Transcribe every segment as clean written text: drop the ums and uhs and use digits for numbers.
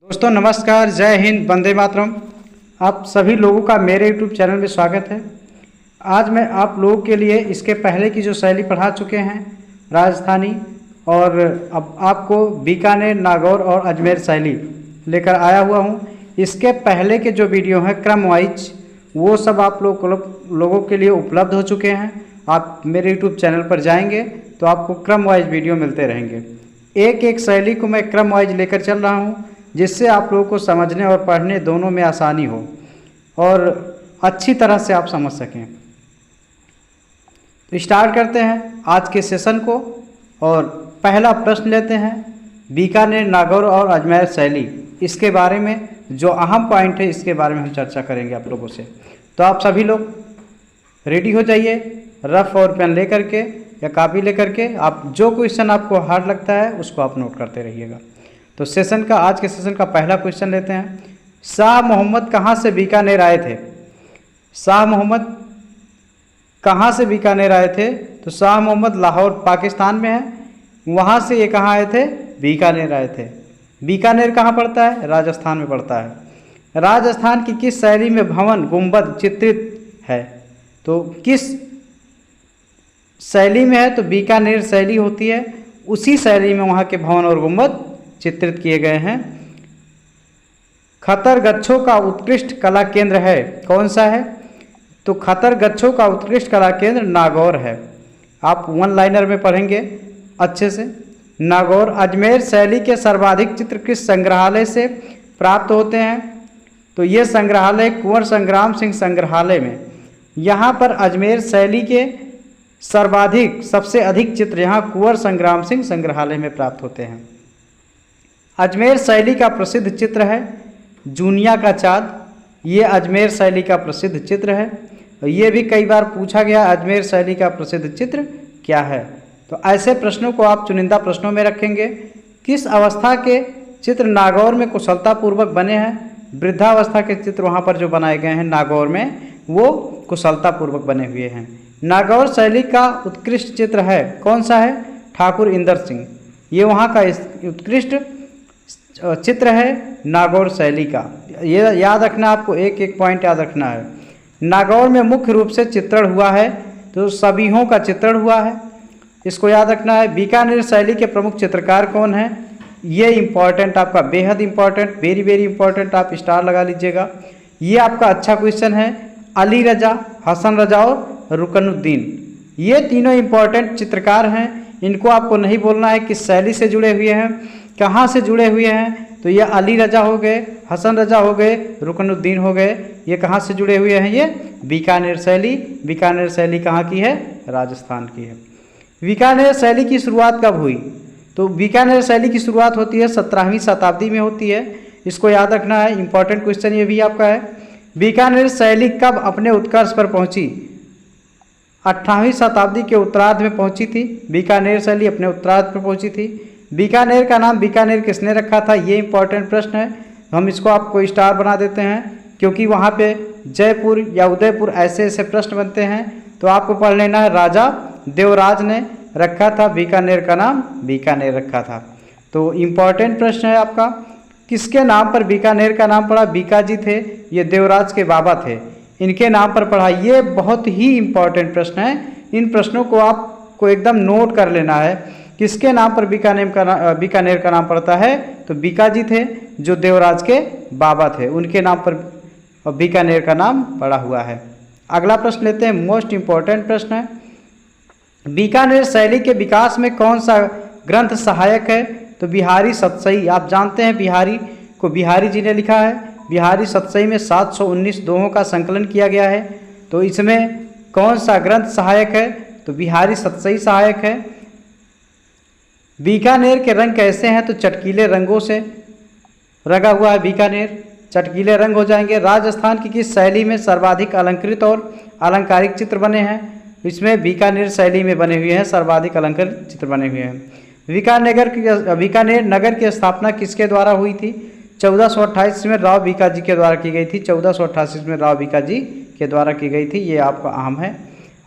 दोस्तों नमस्कार, जय हिंद, वंदे मातरम। आप सभी लोगों का मेरे YouTube चैनल में स्वागत है। आज मैं आप लोगों के लिए इसके पहले की जो शैली पढ़ा चुके हैं राजस्थानी, और अब आपको बीकानेर, नागौर और अजमेर शैली लेकर आया हुआ हूं। इसके पहले के जो वीडियो हैं क्रम वाइज, वो सब आप लोगों के लिए उपलब्ध हो चुके हैं। आप मेरे YouTube चैनल पर जाएंगे तो आपको क्रम वाइज वीडियो मिलते रहेंगे। एक एक शैली को मैं क्रम वाइज लेकर चल रहा हूँ, जिससे आप लोगों को समझने और पढ़ने दोनों में आसानी हो और अच्छी तरह से आप समझ सकें। तो स्टार्ट करते हैं आज के सेशन को, और पहला प्रश्न लेते हैं बीकानेर, नागौर और अजमेर शैली। इसके बारे में जो अहम पॉइंट है, इसके बारे में हम चर्चा करेंगे आप लोगों से। तो आप सभी लोग रेडी हो जाइए, रफ और पेन लेकर के या कापी लेकर के। आप जो क्वेश्चन आपको हार्ड लगता है उसको आप नोट करते रहिएगा। तो आज के सेशन का पहला क्वेश्चन लेते हैं। शाह मोहम्मद कहाँ से बीकानेर आए थे? शाह मोहम्मद कहाँ से बीकानेर आए थे? तो शाह मोहम्मद लाहौर पाकिस्तान में है, वहाँ से ये कहाँ आए थे? बीकानेर आए थे। बीकानेर कहाँ पड़ता है? राजस्थान में पड़ता है। राजस्थान की किस शैली में भवन गुंबद चित्रित है? तो किस शैली में है? तो बीकानेर शैली होती है, उसी शैली में वहाँ के भवन और गुंबद चित्रित किए गए हैं। खतरगच्छों का उत्कृष्ट कला केंद्र है, कौन सा है? तो खतरगच्छों का उत्कृष्ट कला केंद्र नागौर है। आप वन लाइनर में पढ़ेंगे अच्छे से। नागौर। अजमेर शैली के सर्वाधिक चित्र किस संग्रहालय से प्राप्त होते हैं? तो ये संग्रहालय कुंवर संग्राम सिंह संग्रहालय में। यहाँ पर अजमेर शैली के सर्वाधिक, सबसे अधिक चित्र यहाँ कुंवर संग्राम सिंह संग्रहालय में प्राप्त होते हैं। अजमेर शैली का प्रसिद्ध चित्र है जूनिया का चाँद। ये अजमेर शैली का प्रसिद्ध चित्र है, और ये भी कई बार पूछा गया अजमेर शैली का प्रसिद्ध चित्र क्या है। तो ऐसे प्रश्नों को आप चुनिंदा प्रश्नों में रखेंगे। किस अवस्था के चित्र नागौर में कुशलतापूर्वक बने हैं? वृद्धावस्था के चित्र वहाँ पर जो बनाए गए हैं नागौर में, वो कुशलतापूर्वक बने हुए हैं। नागौर शैली का उत्कृष्ट चित्र है, कौन सा है? ठाकुर इंदर सिंह। ये वहाँ का उत्कृष्ट चित्र है नागौर शैली का। ये याद रखना, आपको एक एक पॉइंट याद रखना है। नागौर में मुख्य रूप से चित्रण हुआ है, तो सभीहों का चित्रण हुआ है, इसको याद रखना है। बीकानेर शैली के प्रमुख चित्रकार कौन हैं? ये इम्पॉर्टेंट, आपका बेहद इम्पॉर्टेंट, वेरी वेरी इंपॉर्टेंट, आप स्टार लगा लीजिएगा। ये आपका अच्छा क्वेश्चन है। अली रजा, हसन रजा और रुकनुद्दीन, ये तीनों इम्पॉर्टेंट चित्रकार हैं। इनको आपको नहीं बोलना है किस शैली से जुड़े हुए हैं, कहाँ से जुड़े हुए हैं। तो ये अली रजा हो गए, हसन रजा हो गए, रुकनुद्दीन हो गए। ये कहाँ से जुड़े हुए हैं? ये बीकानेर शैली। बीकानेर शैली कहाँ की है? राजस्थान की है। बीकानेर शैली की शुरुआत कब हुई? तो बीकानेर शैली की शुरुआत होती है 17वीं शताब्दी में होती है। इसको याद रखना है, इंपॉर्टेंट क्वेश्चन ये भी आपका है। बीकानेर शैली कब अपने उत्कर्ष पर पहुँची? 18वीं शताब्दी के उत्तरार्ध में पहुँची थी। बीकानेर शैली अपने उत्तरार्ध पर पहुँची थी। बीकानेर का नाम बीकानेर किसने रखा था? ये इंपॉर्टेंट प्रश्न है। हम इसको आपको स्टार बना देते हैं, क्योंकि वहाँ पे जयपुर या उदयपुर ऐसे ऐसे प्रश्न बनते हैं। तो आपको पढ़ लेना है, राजा देवराज ने रखा था बीकानेर का नाम, बीकानेर रखा था। तो इम्पॉर्टेंट प्रश्न है आपका। किसके नाम पर बीकानेर का नाम पड़ा? बीकाजी थे, ये देवराज के बाबा थे, इनके नाम पर पढ़ा। ये बहुत ही इम्पॉर्टेंट प्रश्न है। इन प्रश्नों को आपको एकदम नोट कर लेना है। किसके नाम पर बीकानेर का नाम पड़ता है? तो बीकाजी थे, जो देवराज के बाबा थे, उनके नाम पर बीकानेर का नाम पड़ा हुआ है। अगला प्रश्न लेते हैं, मोस्ट इम्पॉर्टेंट प्रश्न है। बीकानेर शैली के विकास में कौन सा ग्रंथ सहायक है? तो बिहारी सतसई। आप जानते हैं बिहारी को बिहारी जी ने लिखा है। बिहारी सतसई में 719 दोहों का संकलन किया गया है। तो इसमें कौन सा ग्रंथ सहायक है? तो बिहारी सतसई सहायक है। बीकानेर के रंग कैसे हैं? तो चटकीले रंगों से रंगा हुआ है बीकानेर, चटकीले रंग हो जाएंगे। राजस्थान की किस शैली में सर्वाधिक अलंकृत और अलंकारिक चित्र बने हैं? इसमें बीकानेर शैली में बने हुए हैं, सर्वाधिक अलंकृत चित्र बने हुए हैं। बीकानेर नगर की स्थापना किसके द्वारा हुई थी? 1428 में राव बीकाजी के द्वारा की गई थी। 1488 में राव बीकाजी के द्वारा की गई थी। ये आपका अहम है।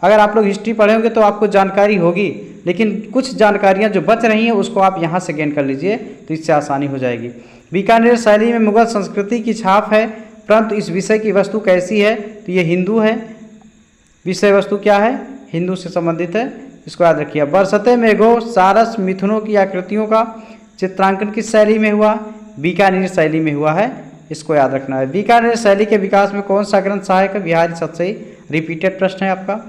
अगर आप लोग हिस्ट्री पढ़े होंगे तो आपको जानकारी होगी लेकिन कुछ जानकारियाँ जो बच रही हैं उसको आप यहाँ से गेन कर लीजिए, तो इससे आसानी हो जाएगी। बीकानेर शैली में मुगल संस्कृति की छाप है, परंतु इस विषय की वस्तु कैसी है, तो ये हिंदू है। विषय वस्तु क्या है, हिंदू से संबंधित है, इसको याद रखिए। बरसते मेघों सारस मिथुनों की आकृतियों का चित्रांकन किस शैली में हुआ, बीकानेर शैली में हुआ है, इसको याद रखना है। बीकानेर शैली के विकास में कौन सा ग्रंथ सहायक है, बिहारी सतसई, रिपीटेड प्रश्न है आपका,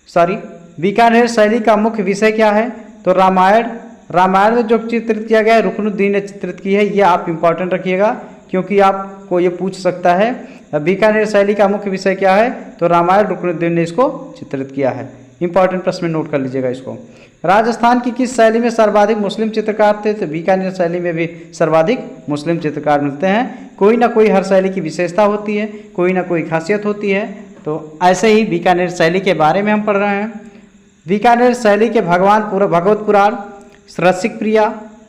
सॉरी। बीकानेर शैली का मुख्य विषय क्या है, तो रामायण। रामायण में जो चित्रित किया गया है रुकनुद्दीन ने चित्रित की है, ये आप इंपॉर्टेंट रखिएगा क्योंकि आपको ये पूछ सकता है। बीकानेर शैली का मुख्य विषय क्या है, तो रामायण, रुकनुद्दीन ने इसको चित्रित किया है। इंपॉर्टेंट प्रश्न में नोट कर लीजिएगा इसको। राजस्थान की किस शैली में सर्वाधिक मुस्लिम चित्रकार थे, तो बीकानेर शैली में भी सर्वाधिक मुस्लिम चित्रकार मिलते हैं। कोई ना कोई हर शैली की विशेषता होती है, कोई ना कोई खासियत होती है, तो ऐसे ही बीकानेर शैली के बारे में हम पढ़ रहे हैं। बीकानेर शैली के भगवत पुराण रसिक प्रिया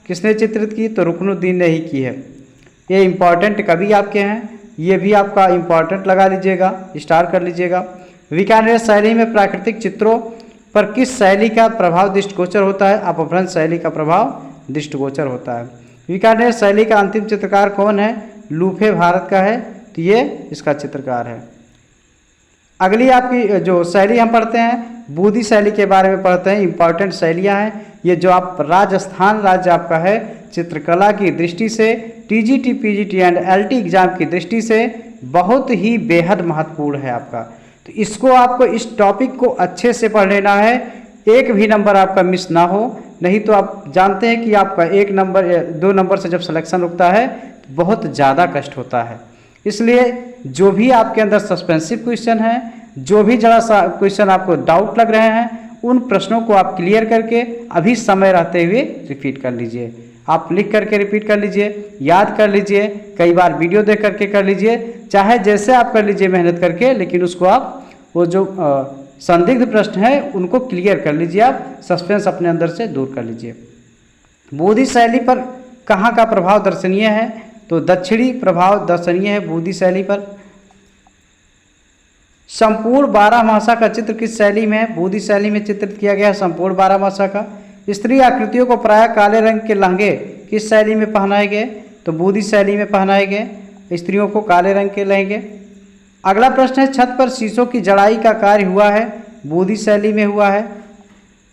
किसने चित्रित की, तो रुकनुद्दीन ने ही की है। ये इंपॉर्टेंट कवि आपके हैं, ये भी आपका इंपॉर्टेंट लगा लीजिएगा, स्टार कर लीजिएगा। बीकानेर शैली में प्राकृतिक चित्रों पर किस शैली का प्रभाव दृष्टिगोचर होता है, अपभ्रंश शैली का प्रभाव दृष्टिगोचर होता है। बीकानेर शैली का अंतिम चित्रकार कौन है, लूफे भारत का है, तो ये इसका चित्रकार है। अगली आपकी जो शैली हम पढ़ते हैं, बूदी शैली के बारे में पढ़ते हैं। इंपॉर्टेंट शैलियाँ हैं ये, जो आप राजस्थान राज्य आपका है चित्रकला की दृष्टि से, TGT, PGT and LT exam की दृष्टि से बहुत ही बेहद महत्वपूर्ण है आपका। तो इसको आपको, इस टॉपिक को अच्छे से पढ़ लेना है, एक भी नंबर आपका मिस ना हो, नहीं तो आप जानते हैं कि आपका 1 नंबर या 2 नंबर से जब सिलेक्शन रुकता है तो बहुत ज़्यादा कष्ट होता है। इसलिए जो भी आपके अंदर सस्पेंसिव क्वेश्चन है, जो भी जरा सा क्वेश्चन आपको डाउट लग रहे हैं, उन प्रश्नों को आप क्लियर करके अभी समय रहते हुए रिपीट कर लीजिए। आप लिख करके रिपीट कर लीजिए, याद कर लीजिए, कई बार वीडियो देख करके कर लीजिए, चाहे जैसे आप कर लीजिए मेहनत करके, लेकिन उसको आप वो जो संदिग्ध प्रश्न है उनको क्लियर कर लीजिए, आप सस्पेंस अपने अंदर से दूर कर लीजिए। बूदी शैली पर कहाँ का प्रभाव दर्शनीय है, तो दक्षिणी प्रभाव दर्शनीय है बूदी शैली पर। संपूर्ण 12मासा का चित्र किस शैली में है, बूदी शैली में चित्रित किया गया है संपूर्ण 12मासा का। स्त्री आकृतियों को प्रायः काले रंग के लहंगे किस शैली में पहनाए गए, तो बूदी शैली में पहनाए गए स्त्रियों को काले रंग के लहंगे। अगला प्रश्न है, छत पर शीशों की जड़ाई का कार्य हुआ है, बूदी शैली में हुआ है।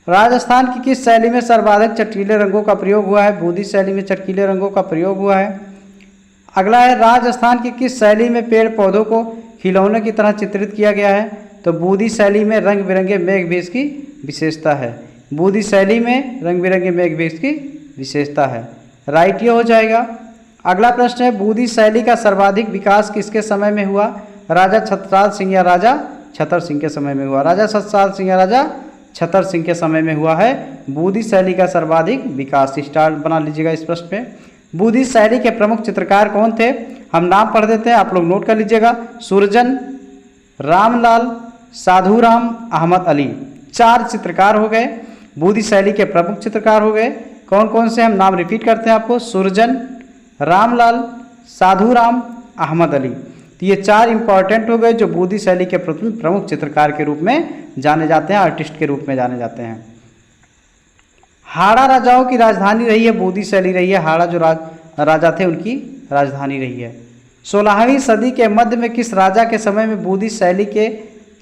राजस्थान की किस शैली में सर्वाधिक चटकीले रंगों का प्रयोग हुआ है, बूदी शैली में चटकीले रंगों का प्रयोग हुआ है। अगला है, राजस्थान की किस शैली में पेड़ पौधों को खिलौने की तरह चित्रित किया गया है, तो बूदी शैली में रंग बिरंगे मेघ भेष की विशेषता है। बूदी शैली में रंग बिरंगे मेघ भेष की विशेषता है, राइट ये हो जाएगा। अगला प्रश्न है, बूदी शैली का सर्वाधिक विकास किसके समय में हुआ, राजा छत्रसाल सिंह या राजा छतर सिंह के समय में हुआ। राजा छत्रसाल सिंह या राजा छतर सिंह के समय में हुआ है बूदी शैली का सर्वाधिक विकास। स्टार बना लीजिएगा इस प्रश्न पे। बूदी शैली के प्रमुख चित्रकार कौन थे, हम नाम पढ़ देते हैं, आप लोग नोट कर लीजिएगा। सुरजन, रामलाल, साधुराम, अहमद अली, 4 चित्रकार हो गए, बूदी शैली के प्रमुख चित्रकार हो गए। कौन कौन से, हम नाम रिपीट करते हैं आपको, सुरजन, रामलाल, साधुराम, अहमद अली। तो ये 4 इंपॉर्टेंट हो गए जो बूदी शैली के प्रमुख चित्रकार के रूप में जाने जाते हैं, आर्टिस्ट के रूप में जाने जाते हैं। हाड़ा राजाओं की राजधानी रही है, बूदी शैली रही है। हाड़ा जो राजा थे उनकी राजधानी रही है। 16वीं सदी के मध्य में किस राजा के समय में बूदी शैली के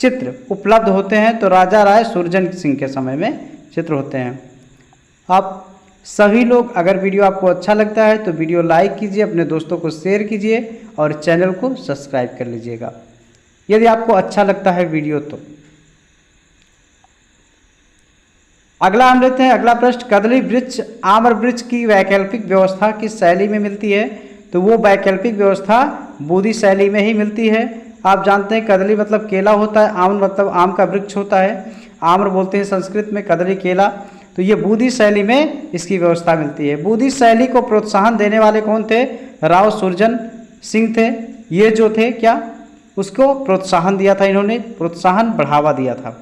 चित्र उपलब्ध होते हैं, तो राजा राय सुरजन सिंह के समय में चित्र होते हैं। आप सभी लोग, अगर वीडियो आपको अच्छा लगता है तो वीडियो लाइक कीजिए, अपने दोस्तों को शेयर कीजिए और चैनल को सब्सक्राइब कर लीजिएगा यदि आपको अच्छा लगता है वीडियो तो। अगला हम लेते हैं, अगला प्रश्न, कदली वृक्ष आम्र वृक्ष की वैकल्पिक व्यवस्था किस शैली में मिलती है, तो वो वैकल्पिक व्यवस्था बूदी शैली में ही मिलती है। आप जानते हैं कदली मतलब केला होता है, आम्र मतलब आम का वृक्ष होता है, आम्र बोलते हैं संस्कृत में, कदली केला, तो ये बूदी शैली में इसकी व्यवस्था मिलती है। बूदी शैली को प्रोत्साहन देने वाले कौन थे, राव सुरजन सिंह थे। ये जो थे क्या, उसको प्रोत्साहन दिया था इन्होंने, प्रोत्साहन बढ़ावा दिया था।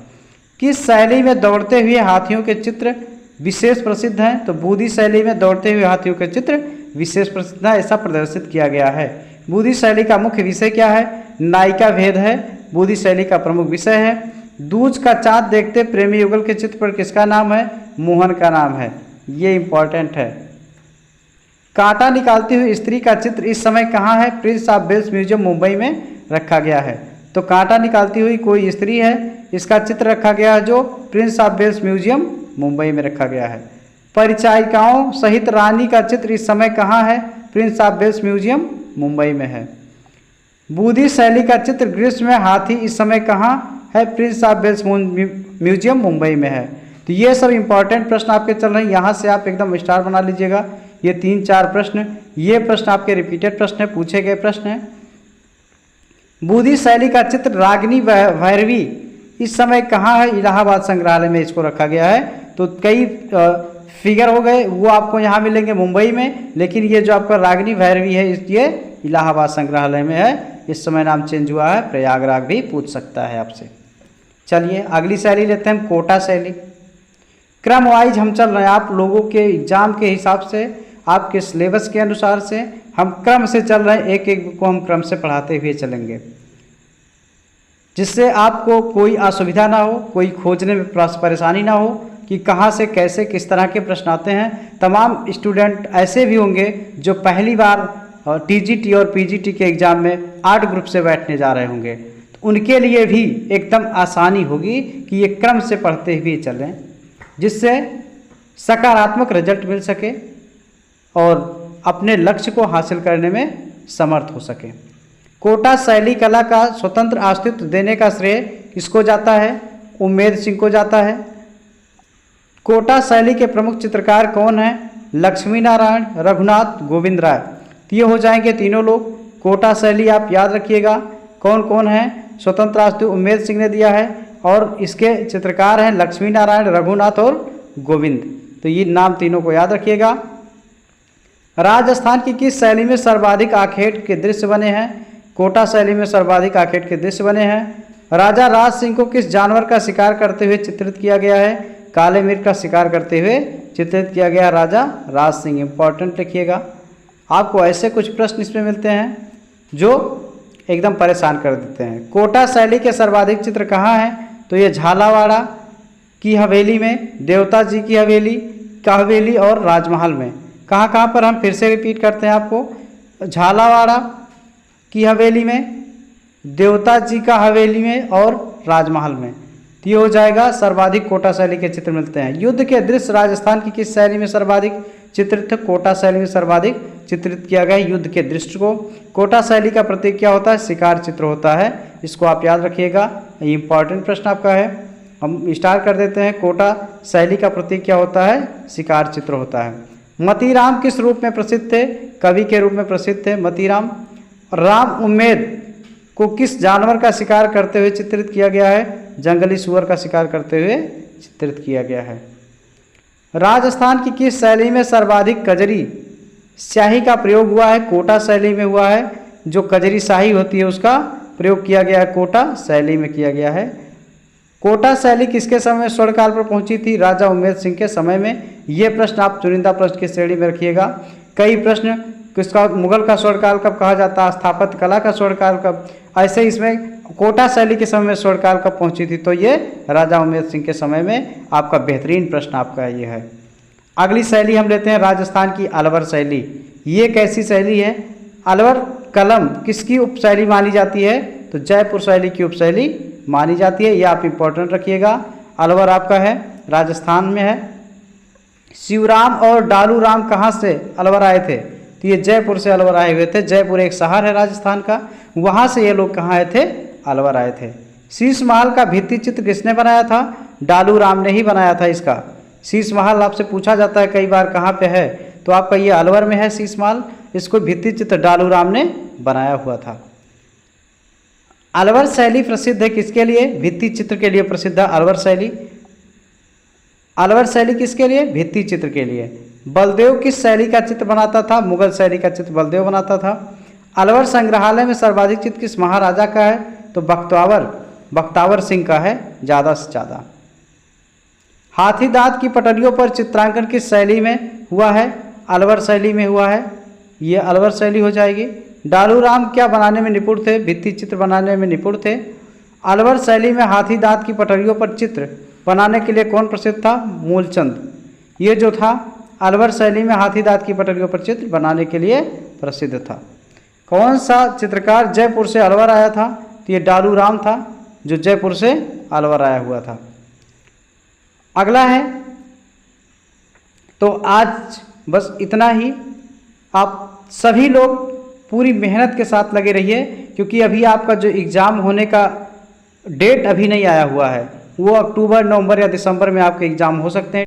किस शैली में दौड़ते हुए हाथियों के चित्र विशेष प्रसिद्ध हैं, तो बूदी शैली में दौड़ते हुए हाथियों के चित्र विशेष प्रसिद्ध है, ऐसा प्रदर्शित किया गया है। बूदी शैली का मुख्य विषय क्या है, नायिका भेद है, बूदी शैली का प्रमुख विषय है। दूज का चाँद देखते प्रेमी युगल के चित्र पर किसका नाम है, मोहन का नाम है, ये इम्पॉर्टेंट है। कांटा निकालती हुई स्त्री का चित्र इस समय कहाँ है? Prince of Wales museum Mumbai में रखा गया है। तो कांटा निकालती हुई कोई स्त्री है, इसका चित्र रखा गया है जो prince of Wales museum Mumbai में रखा गया है। परिचारिकाओं सहित रानी का चित्र इस समय कहाँ है? Prince of Wales museum Mumbai में है। बूढ़ी शैली का चित्र ग्रीष्म में हाथी इस समय कहाँ है? Prince of Wales museum Mumbai में है। तो ये सब इंपॉर्टेंट प्रश्न आपके चल रहे हैं, यहाँ से आप एकदम स्टार बना लीजिएगा। ये 3-4 प्रश्न, ये प्रश्न आपके रिपीटेड प्रश्न है, पूछे गए प्रश्न हैं। बूढ़ी शैली का चित्र रागिनी भैरवी इस समय कहाँ है? इलाहाबाद संग्रहालय में इसको रखा गया है। तो कई फिगर हो गए, वो आपको यहाँ मिलेंगे मुंबई में, लेकिन ये जो आपका रागिनी भैरवी है ये इलाहाबाद संग्रहालय में है। इस समय नाम चेंज हुआ है, प्रयागराज भी पूछ सकता है आपसे। चलिए अगली शैली लेते हैं हम, कोटा शैली। क्रम वाइज हम चल रहे हैं, आप लोगों के एग्जाम के हिसाब से, आपके सिलेबस के अनुसार से हम क्रम से चल रहे हैं, एक एक को हम क्रम से पढ़ाते हुए चलेंगे, जिससे आपको कोई असुविधा ना हो, कोई खोजने में परेशानी ना हो कि कहाँ से कैसे किस तरह के प्रश्न आते हैं। तमाम स्टूडेंट ऐसे भी होंगे जो पहली बार टीजीटी और पीजीटी के एग्ज़ाम में आर्ट ग्रुप से बैठने जा रहे होंगे, तो उनके लिए भी एकदम आसानी होगी कि ये क्रम से पढ़ते हुए चलें, जिससे सकारात्मक रिजल्ट मिल सके और अपने लक्ष्य को हासिल करने में समर्थ हो सके। कोटा शैली कला का स्वतंत्र अस्तित्व देने का श्रेय किसको जाता है? उम्मेद सिंह को जाता है। कोटा शैली के प्रमुख चित्रकार कौन हैं? लक्ष्मी नारायण, रघुनाथ, गोविंद राय। तो ये हो जाएंगे तीनों लोग। कोटा शैली आप याद रखिएगा कौन कौन है। स्वतंत्र अस्तित्व उम्मेद सिंह ने दिया है और इसके चित्रकार हैं लक्ष्मी नारायण, रघुनाथ और गोविंद। तो ये नाम तीनों को याद रखिएगा। राजस्थान की किस शैली में सर्वाधिक आखेट के दृश्य बने हैं? कोटा शैली में सर्वाधिक आखेट के दृश्य बने हैं। राजा राज सिंह को किस जानवर का शिकार करते हुए चित्रित किया गया है? काले मिर्ग का शिकार करते हुए चित्रित किया गया राजा राज सिंह। इंपॉर्टेंट लिखिएगा, आपको ऐसे कुछ प्रश्न इसमें मिलते हैं जो एकदम परेशान कर देते हैं। कोटा शैली के सर्वाधिक चित्र कहाँ हैं? तो ये झालावाड़ा की हवेली में, देवता जी की हवेली का हवेली और राजमहल में। कहाँ कहाँ पर? हम फिर से रिपीट करते हैं आपको। झालावाड़ा की हवेली में, देवता जी का हवेली में और राजमहल में। तो ये हो जाएगा सर्वाधिक कोटा शैली के चित्र मिलते हैं। युद्ध के दृश्य राजस्थान की किस शैली में सर्वाधिक चित्रित? कोटा शैली में सर्वाधिक चित्रित किया गया युद्ध के दृश्य को। कोटा शैली का प्रतीक क्या होता है? शिकार चित्र होता है, इसको आप याद रखिएगा। ये इंपॉर्टेंट प्रश्न आपका है। हम स्टार्ट कर देते हैं। कोटा शैली का प्रतीक क्या होता है? शिकार चित्र होता है। मतीराम किस रूप में प्रसिद्ध थे? कवि के रूप में प्रसिद्ध थे मतीराम। राम उम्मेद को किस जानवर का शिकार करते हुए चित्रित किया गया है? जंगली सूअर का शिकार करते हुए चित्रित किया गया है। राजस्थान की किस शैली में सर्वाधिक कजरी स्याही का प्रयोग हुआ है? कोटा शैली में हुआ है। जो कजरी स्याही होती है उसका प्रयोग किया गया है, कोटा शैली में किया गया है। कोटा शैली किसके समय में स्वर्णकाल पर पहुंची थी? राजा उम्मेद सिंह के समय में। ये प्रश्न आप चुनिंदा प्रश्न की श्रेणी में रखिएगा। कई प्रश्न किसका मुगल का स्वर्णकाल कब कहा जाता है, स्थापत्य कला का स्वर्णकाल कब, ऐसे इसमें कोटा शैली के समय में स्वर्णकाल कब पहुंची थी? तो ये राजा उम्मेद सिंह के समय में। आपका बेहतरीन प्रश्न आपका ये है। अगली शैली हम लेते हैं राजस्थान की अलवर शैली। ये कैसी शैली है? अलवर कलम किसकी उपशैली मानी जाती है? तो जयपुर शैली की उपशैली मानी जाती है। ये आप इंपॉर्टेंट रखिएगा। अलवर आपका है, राजस्थान में है। शिवराम और डालू राम कहाँ से अलवर आए थे? तो ये जयपुर से अलवर आए हुए थे। जयपुर एक शहर है राजस्थान का, वहाँ से ये लोग कहाँ आए थे? अलवर आए थे। शीश महल का भित्ति चित्र किसने बनाया था? डालू राम ने ही बनाया था इसका। शीश महल आपसे पूछा जाता है कई बार कहाँ पे है, तो आपका ये अलवर में है शीश महल। इसको भित्ति चित्र डालू राम ने बनाया हुआ था। अलवर शैली प्रसिद्ध है किसके लिए? भित्ति चित्र के लिए प्रसिद्ध है अलवर शैली। अलवर शैली किसके लिए? भित्ति चित्र के लिए। बलदेव किस शैली का चित्र बनाता था? मुगल शैली का चित्र बलदेव बनाता था। अलवर संग्रहालय में सर्वाधिक चित्र किस महाराजा का है? तो बख्तावर सिंह का है ज़्यादा से ज़्यादा। हाथी दांत की पटरियों पर चित्रांकन किस शैली में हुआ है? अलवर शैली में हुआ है। ये अलवर शैली हो जाएगी। डालू राम क्या बनाने में निपुण थे? भित्ति चित्र बनाने में निपुण थे। अलवर शैली में हाथी दांत की पटरियों पर चित्र बनाने के लिए कौन प्रसिद्ध था? मूलचंद। ये जो था अलवर शैली में हाथी दांत की पटरियों पर चित्र बनाने के लिए प्रसिद्ध था। कौन सा चित्रकार जयपुर से अलवर आया था? तो ये डालू राम था, जो जयपुर से अलवर आया हुआ था। अगला है, तो आज बस इतना ही। आप सभी लोग पूरी मेहनत के साथ लगे रहिए, क्योंकि अभी आपका जो एग्ज़ाम होने का डेट अभी नहीं आया हुआ है, वो अक्टूबर, नवंबर या दिसंबर में आपके एग्ज़ाम हो सकते हैं।